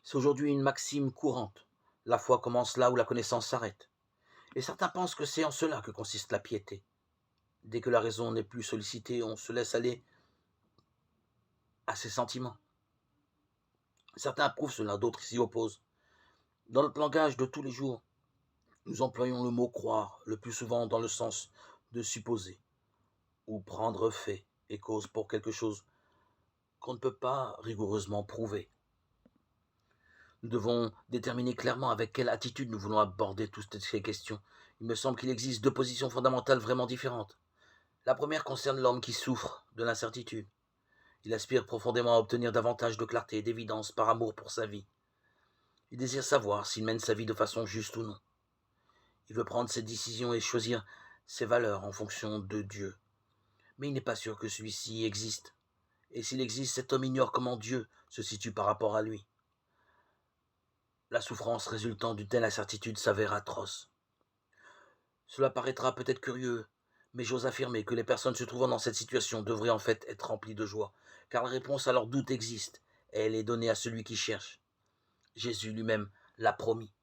C'est aujourd'hui une maxime courante. La foi commence là où la connaissance s'arrête. Et certains pensent que c'est en cela que consiste la piété. Dès que la raison n'est plus sollicitée, on se laisse aller à ses sentiments. Certains approuvent cela, d'autres s'y opposent. Dans notre langage de tous les jours, nous employons le mot croire, le plus souvent dans le sens de supposer, ou prendre fait et cause pour quelque chose qu'on ne peut pas rigoureusement prouver. Nous devons déterminer clairement avec quelle attitude nous voulons aborder toutes ces questions. Il me semble qu'il existe deux positions fondamentales vraiment différentes. La première concerne l'homme qui souffre de l'incertitude. Il aspire profondément à obtenir davantage de clarté et d'évidence par amour pour sa vie. Il désire savoir s'il mène sa vie de façon juste ou non. Il veut prendre ses décisions et choisir ses valeurs en fonction de Dieu. Mais il n'est pas sûr que celui-ci existe. Et s'il existe, cet homme ignore comment Dieu se situe par rapport à lui. La souffrance résultant d'une telle incertitude s'avère atroce. Cela paraîtra peut-être curieux, mais j'ose affirmer que les personnes se trouvant dans cette situation devraient en fait être remplies de joie, car la réponse à leurs doutes existe, et elle est donnée à celui qui cherche. Jésus lui-même l'a promis.